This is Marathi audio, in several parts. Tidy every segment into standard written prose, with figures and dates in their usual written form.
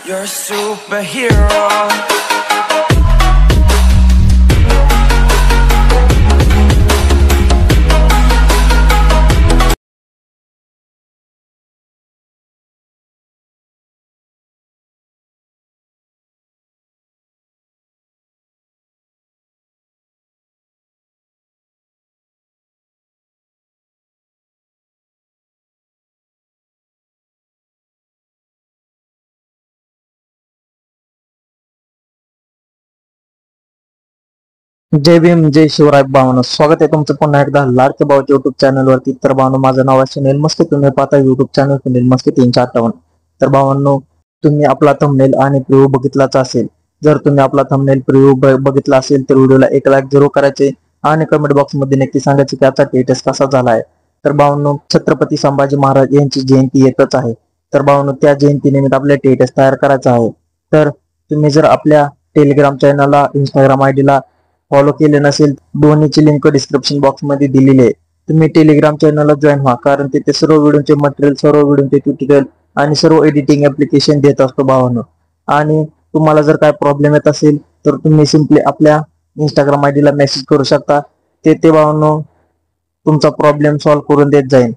You're a superhero. जय भीम जय शिवराय भावनो, स्वागत आहे तुमचं पुन्हा एकदा लाडके भाऊच्या युट्यूब चॅनल वरती। तर भावनो, माझं नाव आहे सुनील मस्के, तुम्ही पाहता युट्यूब चॅनल सुनील मस्के 358। तर भावांनो, तुम्ही आपला थंबनेल आणि प्रिव्ह्यू बघितलाच असेल। जर तुम्ही आपला थंबनेल प्रिव्ह्यू बघितला असेल तर व्हिडिओला एक लाईक जरूर करायचे आणि कमेंट बॉक्स मध्ये नक्की सांगायचे की आजचा टेस्ट कसा झाला आहे। तर भावांनो, छत्रपती संभाजी महाराज यांची जयंती येतच आहे। तर भावांनो, त्या जयंतीनिमित्त आपल्या टेस्ट तयार करायचा आहे। तर तुम्ही जर आपल्या टेलिग्राम चॅनलला, इंस्टाग्राम आयडीला फॉलो केले नसेल, दोन्हीची लिंक डिस्क्रिप्शन बॉक्स मध्ये दिलेली आहे। तुम्ही टेलिग्राम चॅनलला जॉईन व्हा, कारण तिथे सर्व व्हिडिओचे मटेरियल, सर्व व्हिडिओचे ट्युटोरियल आणि सर्व एडिटिंग ऍप्लिकेशन देत असतो भावांनो। आणि तुम्हाला जर काय प्रॉब्लेम येत असेल तर तुम्ही सिंपली आपल्या इंस्टाग्राम आयडीला मेसेज करू शकता, ते भावांनो तुमचा प्रॉब्लेम सॉल्व्ह करून देत जाईल।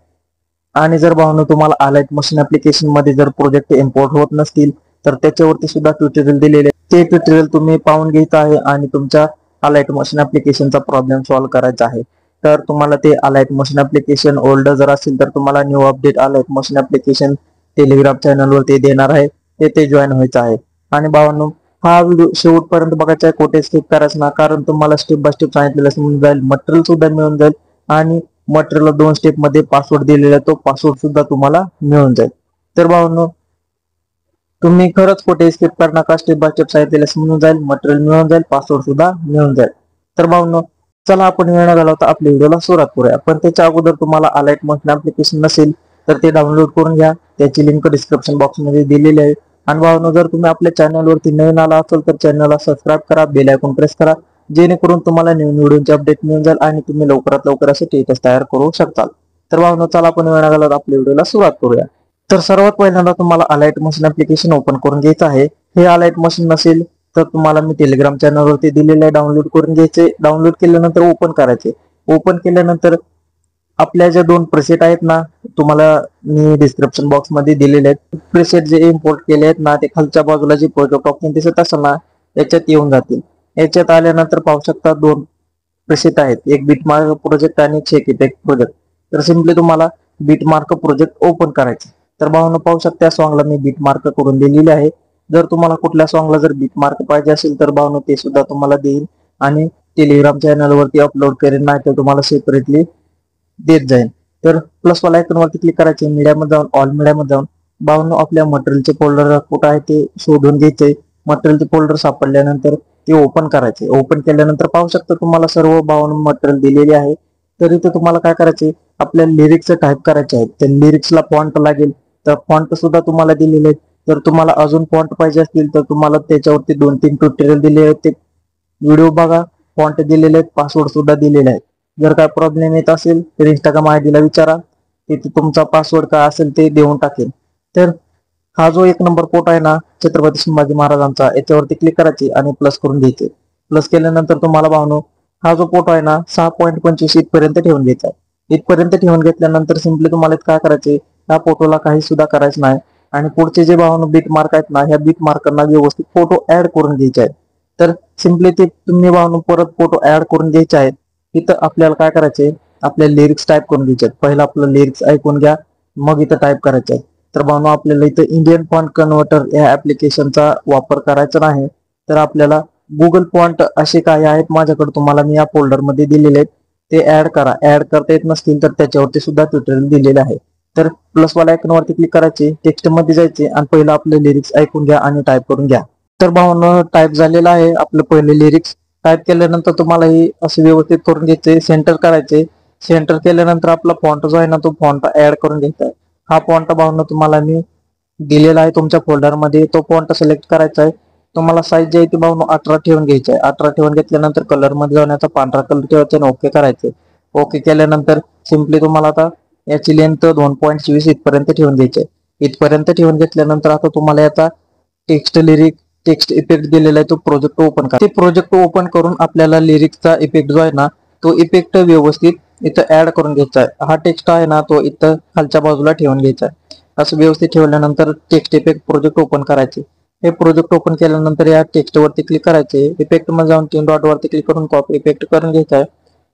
आणि जर भावांनो तुम्हाला अलाइट मशीन ऍप्लिकेशन मध्ये जर प्रोजेक्ट इम्पोर्ट होत नसतील तर त्याच्यावरती सुद्धा ट्युटोरियल दिलेले, ते ट्युटोरियल तुम्ही पाहून घ्यायचं आहे आणि तुमच्या अलाइट मशीन ऍप्लिकेशनचा प्रॉब्लेम सॉल्व्ह करायचा आहे। तर तुम्हाला ते अलाइट मशीन ऍप्लिकेशन ओल्ड जर असेल तर तुम्हाला न्यू अपडेट अलाइट मशीन ऍप्लिकेशन टेलिग्राम चॅनल वरती देणार आहे, ते जॉईन व्हायचं आहे। आणि भावांनो, हा व्हिडिओ शेवटपर्यंत बघायचा आहे, कोठे स्किप करायचं ना, कारण तुम्हाला स्टेप बाय स्टेप सांगितलेलं समजून जाईल, मटेरियल सुद्धा मिळून जाईल आणि मटेरियल 2 स्टेप मध्ये पासवर्ड दिलेला आहे, तो पासवर्ड सुद्धा तुम्हाला मिळून जाईल। तर भावांनो, तुम्ही खरंच कुठे स्किप करू नका, स्टेप बाय स्टेप सांगितलेलं समजून जाईल, मटेरियल मिळून जाईल, पासवर्ड सुद्धा मिळून जाईल। तर भावांनो, चला आपण वेळ न घालवता आपल्या व्हिडिओला सुरुवात करूया। पण त्याच्या अगोदर तुम्हाला अलाइट मशीन ऍप्लिकेशन नसेल तर ते डाउनलोड करून घ्या, त्याची लिंक डिस्क्रिप्शन बॉक्स मध्ये दिलेली आहे। आणि भावांनो, जर तुम्ही आपल्या चॅनल वरती नवीन आला असाल तर चॅनलला सबस्क्राईब करा, बेल आयकॉन प्रेस करा, जेणेकरून तुम्हाला नवीन व्हिडिओचे अपडेट मिळून जाईल आणि तुम्ही लवकरात लवकर असे टेस्ट तयार करू शकता। तर भावांनो, चला आपण वेळ न घालवता आपल्या व्हिडिओला सुरुवात करूया। तर सर्वात पहिल्यांदा तुम्हाला अलाइट मशीन ऍप्लिकेशन ओपन करून घ्यायचं आहे। हे अलाइट मशीन नसेल तर तुम्हाला मी टेलिग्राम चॅनल वरती दिलेलं आहे, डाउनलोड करून घ्यायचे। डाउनलोड केल्यानंतर ओपन करायचे। ओपन केल्यानंतर आपल्या ज्या 2 प्रीसेट आहेत ना, तुम्हाला मी डिस्क्रिप्शन बॉक्स मध्ये दिलेले आहेत, प्रीसेट जे इम्पोर्ट केले आहेत ना, ते खालच्या बाजूला जे प्रोजेक्ट ऑप्शन दिसत असेल ना, याच्यात येऊन जातील। याच्यात आल्यानंतर पाहू शकता 2 प्रीसेट आहेत, एक बिटमार्क प्रोजेक्ट आणि एक शेक इफेक्ट प्रोजेक्ट। तर सिंपली तुम्हाला बिटमार्क प्रोजेक्ट ओपन करायचे। तर भावांनो, पाहू शकता सॉन्गला मी बिटमार्क करून दिलेली आहे। जर तुम्हाला कुठल्या सॉन्गला जर बिटमार्क पाहिजे असेल तर भावांनो ते सुद्धा तुम्हाला देईल आणि टेलिग्राम चॅनल वरती अपलोड करेन, नाही तर तुम्हाला सेपरेटली देत जाईल। तर प्लस वाला आयकॉन वरती क्लिक करायचे, मीडिया मध्ये जाऊन ऑल मीडिया मध्ये जाऊन भावांनो आपल्या मटेरियलचे फोल्डर कुठे आहे ते शोधून घ्यायचे। मटेरियलचे फोल्डर सापडल्यानंतर ते ओपन करायचे। ओपन केल्यानंतर पाहू शकता तुम्हाला सर्व भावांनो मटेरियल दिलेले आहे। तर इथे तुम्हाला काय करायचे, आपल्या लिरिक्स टाइप करायचे आहेत, त्या लिरिक्सला फॉन्ट लागेल, तर फॉन्ट सुद्धा तुम्हाला दिलेले आहेत। जर तुम्हाला अजून फॉन्ट पाहिजे असतील तर तुम्हाला त्याच्यावरती 2-3 ट्युटोरियल दिले आहेत, ते व्हिडिओ बघा, फॉन्ट दिलेले आहेत, पासवर्ड सुद्धा दिलेले आहेत। जर काय प्रॉब्लेम येत असेल तर इंस्टाग्राम आयडीला विचारा, तिथे तुमचा पासवर्ड काय असेल ते देऊन टाकेल। तर हा जो 1 नंबर फोटो आहे ना छत्रपती संभाजी महाराजांचा, याच्यावरती क्लिक करायचे आणि प्लस करून घ्यायचे। प्लस केल्यानंतर तुम्हाला भावनो हा जो फोटो आहे ना 6.25 इथपर्यंत ठेवून घ्यायचा आहे। इथपर्यंत ठेवून घेतल्यानंतर सिंपली तुम्हाला काय करायचे, ह्या फोटोला काही सुद्धा करायचं नाही आणि पुढचे जे भावनो बीट मार्क आहेत ना, ह्या बीट मार्कांना व्यवस्थित फोटो ऍड करून घ्यायचे आहेत। तर सिंपली ते तुम्ही भावनो परत फोटो ऍड करून घ्यायचे आहेत। इथं आपल्याला काय करायचे, आपल्या लिरिक्स टाइप करून घ्यायचे आहेत। पहिला आपलं लिरिक्स ऐकून घ्या, मग इथं टाइप करायचे आहे। तर भावनो आपल्याला इथं इंडियन फॉन्ट कन्व्हर्टर या ऍप्लिकेशनचा वापर करायचा नाही, तर आपल्याला गुगल फॉन्ट असे काही आहेत माझ्याकडे, तुम्हाला मी या फोल्डर मध्ये दिलेले आहेत, ते ऍड करा। ऍड करता येत नसतील तर त्याच्यावरती सुद्धा ट्युटोरियल दिलेले आहे। तर प्लस वाला आयकॉन वरती क्लिक करायचे, टेक्स्ट मध्ये जायचे आणि पहिला आपले लिरिक्स ऐकून घ्या आणि टाइप करून घ्या। तर भावनो टाइप झालेलं आहे आपलं पहिले लिरिक्स। टाइप केल्यानंतर तुम्हाला ही असे व्यवस्थित करून घ्यायचे, सेंटर करायचे। सेंटर केल्यानंतर आपला फॉन्ट जो आहे ना, तो फॉन्ट ऍड करून घ्यायचा आहे। हा फॉन्ट भावनो तुम्हाला मी दिलेला आहे तुमच्या फोल्डर मध्ये, तो फॉन्ट सिलेक्ट करायचा आहे। तुम्हाला साईज जी आहे ती भावनो 18 ठेवून घ्यायची आहे। 18 ठेवून घेतल्यानंतर कलर मध्ये जाऊन याचा पांढरा कलर ठेवायचा आणि ओके करायचे। ओके केल्यानंतर सिंपली तुम्हाला आता याची लेंथ 2.24 इथपर्यंत ठेवून घ्यायची आहे। इथपर्यंत ठेवून घेतल्यानंतर आता तुम्हाला याचा टेक्स्ट इफेक्ट दिलेला आहे तो प्रोजेक्ट ओपन करा. ते प्रोजेक्ट ओपन करून आपल्याला लिरिक्सचा इफेक्ट जो आहे ना तो इफेक्ट व्यवस्थित इथं ऍड करून घ्यायचा आहे. हा टेक्स्ट आहे ना तो इथं खालच्या बाजूला ठेवून घ्यायचा आहे. असं व्यवस्थित ठेवल्यानंतर टेक्स्ट इफेक्ट प्रोजेक्ट ओपन करायचे. हे प्रोजेक्ट ओपन केल्यानंतर या टेक्स्ट वरती क्लिक करायचे. इफेक्ट मध्ये जाऊन 3 डॉट वरती क्लिक करून कॉपी इफेक्ट करून घ्यायचा आहे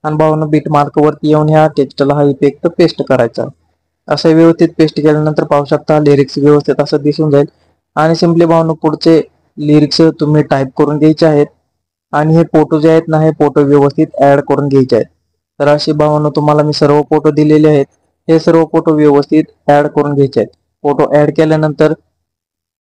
आणि भावांनो बीट मार्क वरती येऊन ह्या टेक्स्टला हा इफेक्ट पेस्ट करायचा. असं व्यवस्थित पेस्ट केल्यानंतर पाहू शकता लिरिक्स व्यवस्थित असं दिसून जाईल. आणि सिंपली भावांनो पुढचे लिरिक्स तुम्ही टाईप करून घ्यायचे आहेत आणि हे फोटो जे आहेत ना हे फोटो व्यवस्थित ऍड करून घ्यायचे आहेत. तर अशी भावांनो तुम्हाला मी सर्व फोटो दिलेले आहेत. हे सर्व फोटो व्यवस्थित ऍड करून घ्यायचे आहेत. फोटो ऍड केल्यानंतर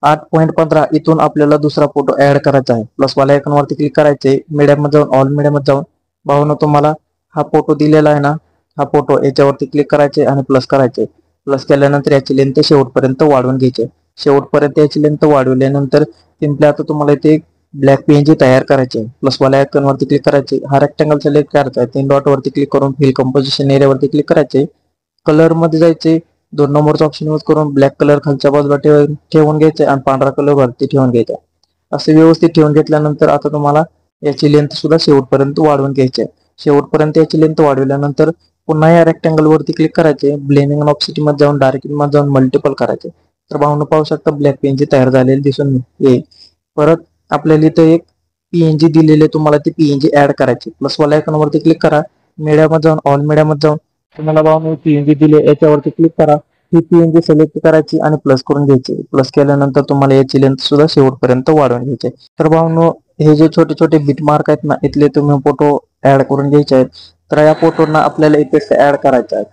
8.15 इथून आपल्याला दुसरा फोटो ऍड करायचा आहे. प्लस वाला आयकॉन वरती क्लिक करायचे. मीडियम मध्ये जाऊन ऑल मीडियम मध्ये जाऊन भावांनो तुम्हाला हा फोटो दिलेला आहे ना हा फोटो याच्यावरती क्लिक करायचे आणि प्लस करायचे. प्लस केल्यानंतर याची लेंथ शेवटपर्यंत वाढवून घ्यायची. शेवटपर्यंत याची लेंथ वाढवल्यानंतर सिंपली आता तुम्हाला इथे ब्लॅक पीएनजी तयार करायचे. प्लस वाला आयकॉन वरती क्लिक करायचे. हा रेक्टँगल सिलेक्ट करायचा आहे. 3 डॉट वरती क्लिक करून फिल कंपोजिशन एरिया वरती क्लिक करायचे. कलर मध्ये जायचे. 2 नंबरचा ऑप्शन यूज करून ब्लॅक कलर खालच्या बाजूला ठेवून घ्यायचे आणि पांढरा कलर वरती ठेवून घ्यायचा. असे व्यवस्थित ठेवून घेतल्यानंतर आता तुम्हाला याची लेंथ सुद्धा शेवटपर्यंत वाढवून घ्यायची आहे. शेवटपर्यंत याची लेंथ वाढवल्यानंतर पुन्हा या रेक्टँगल वरती क्लिक करायचे. ब्लेंडिंग ऑप्सिटी मध्ये जाऊन डार्किंग मध्ये जाऊन मल्टिपल करायचे. तर भावना पाहू शकता ब्लॅक पीएनजी तयार झालेली दिसून येईल. परत आपल्याला इथं एक पीएनजी दिलेले तुम्हाला ते पीएनजी ऍड करायचे. प्लस वाला आयकॉन वरती क्लिक करा. मीडिया मध्ये जाऊन ऑल मीडिया मध्ये जाऊन तुम्हाला भावना पीएनजी दिले याच्यावरती क्लिक करा. ही पीएनजी सिलेक्ट करायची आणि प्लस करून घ्यायची. प्लस केल्यानंतर तुम्हाला याची लेंथ सुद्धा शेवटपर्यंत वाढवून घ्यायची. तर भावनो हे जे छोटे छोटे बीट मार्क आहेत ना इथले तुम्ही फोटो ऍड करून घ्यायचे आहेत. तर या फोटोना आपल्याला इफेक्ट ऍड करायचा आहे.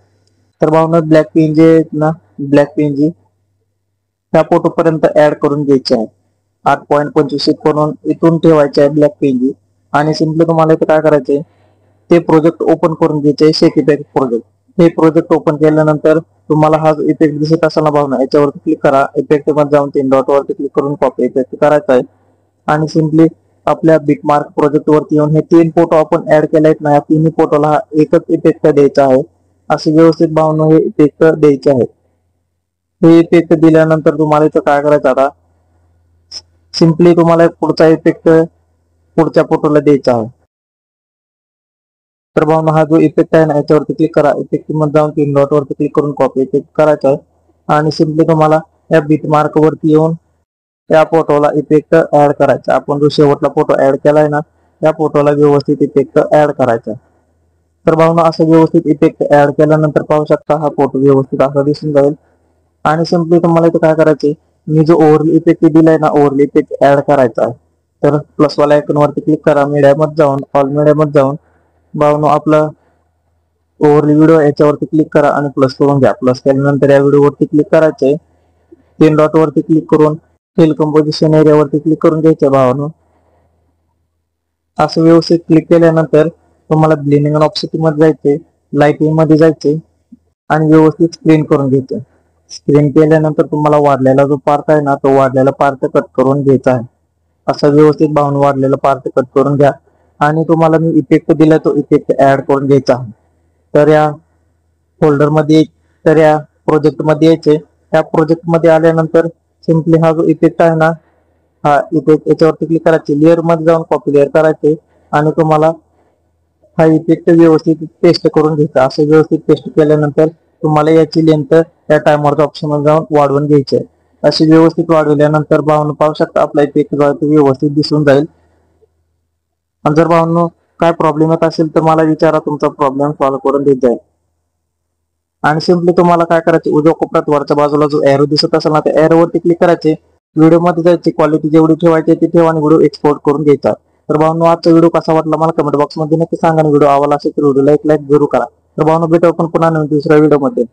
तर भावना ब्लॅक पीएनजी आहेत ना ब्लॅक पीएनजी त्या फोटो पर्यंत ऍड करून घ्यायचे आहे. 8.25 करून इथून ठेवायचे आहे ब्लॅक पीएनजी आणि सिंपली तुम्हाला इथे काय करायचे ते प्रोजेक्ट ओपन करून घ्यायचे. शेक इफेक्ट प्रोजेक्ट हे प्रोजेक्ट ओपन केल्यानंतर तुम्हाला हा इफेक्ट दिसत असेल ना भावना याच्यावरती क्लिक करा. इफेक्ट मध्ये जाऊन 3 डॉट वरती क्लिक करून कॉपी इफेक्ट करायचा आहे आणि सिंपली आपल्या बिट मार्क प्रोजेक्ट वरती येऊन हे 3 फोटो आपण ऍड केले आहेत ना या 3 फोटोला हा एकच इफेक्ट द्यायचा आहे. असे व्यवस्थित भावना हे इफेक्ट द्यायचे आहे. हे इफेक्ट दिल्यानंतर तुम्हाला इथं काय करायचं आता सिंपली तुम्हाला पुढचा इफेक्ट पुढच्या फोटोला द्यायचा आहे. तर भावना हा जो इफेक्ट आहे ना याच्यावरती क्लिक करा. इफेक्ट मध्ये जाऊन 3 डॉट वरती क्लिक करून कॉपी इफेक्ट करायचा आहे आणि सिंपली तुम्हाला या बीट मार्क वरती येऊन त्या फोटोला इफेक्ट ऍड करायचा. आपण जो शेवटला फोटो ऍड केलाय ना त्या फोटोला व्यवस्थित इफेक्ट ऍड करायचा. तर भावना असं व्यवस्थित इफेक्ट ऍड केल्यानंतर पाहू शकता हा फोटो व्यवस्थित असा दिसून जाईल. आणि सिंपली तुम्हाला इथे काय करायचे मी जो ओव्हरली इफेक्ट दिलाय ना ओव्हरली इफेक्ट ऍड करायचा आहे. तर प्लस वाला आयकॉन वरती क्लिक करा. मीडिया मध्ये जाऊन ऑल मीडिया मध्ये जाऊन भावनो आपला ओव्हरली व्हिडिओ याच्यावरती क्लिक करा आणि प्लस करून घ्या. प्लस केल्यानंतर या व्हिडिओ वरती क्लिक करायचे. 3 डॉट वरती क्लिक करून फिल कंपोजिशन एरिया वरती क्लिक करून घ्यायचे भावानो. असं व्यवस्थित क्लिक केल्यानंतर तुम्हाला ब्लेंडिंग ऑप्शन मध्ये जायचे. लाइटिंग मध्ये जायचे आणि व्यवस्थित स्क्रीन करून घ्यायचे. स्क्रीन केल्यानंतर तुम्हाला वाढलेला जो पार्ट आहे ना तो वाढलेला पार्ट कट करून घ्यायचा आहे. असं व्यवस्थित भावना वाढलेला पार्ट कट करून घ्या आणि तुम्हाला मी इफेक्ट दिला तो इफेक्ट ऍड करून घ्यायचा आहे. तर या फोल्डर मध्ये तर या प्रोजेक्ट मध्ये यायचे. त्या प्रोजेक्ट मध्ये आल्यानंतर सिंपली हा जो इफेक्ट आहे ना हा इफेक्ट याच्यावरती क्लिक करायचे. लेअर मध्ये जाऊन कॉपी लेअर करायचे आणि तुम्हाला हा इफेक्ट व्यवस्थित पेस्ट करून घ्यायचा. असं व्यवस्थित पेस्ट केल्यानंतर तुम्हाला याची लेंथ त्या टायमरच्या ऑप्शन मध्ये जाऊन वाढवून घ्यायची आहे. अशी व्यवस्थित वाढवल्यानंतर भावना पाहू शकता आपला इफेक्ट व्यवस्थित दिसून जाईल. आणि जर भावनो काय प्रॉब्लेम येत असेल तर मला विचारा तुमचा प्रॉब्लेम सॉल्व्ह करून देत जाईल. आणि सिंपली तुम्हाला काय करायचे उजव्या कोपऱ्यात वरच्या बाजूला जो एरो दिसत असेल ना त्या एरो वरती क्लिक करायचे. व्हिडिओ मध्ये जायची क्वालिटी जेवढी ठेवायची ती ठेवा आणि व्हिडिओ एक्सपोर्ट करून घ्यायचा. तर भावनो आजचा व्हिडिओ कसा वाटला मला कमेंट बॉक्स मध्ये नक्की सांगा आणि व्हिडिओ आवडला असेल तर व्हिडिओला एक लाईक जरूर करा. तर भावनो भेटू आपण पुन्हा नवीन दुसऱ्या व्हिडिओ मध्ये.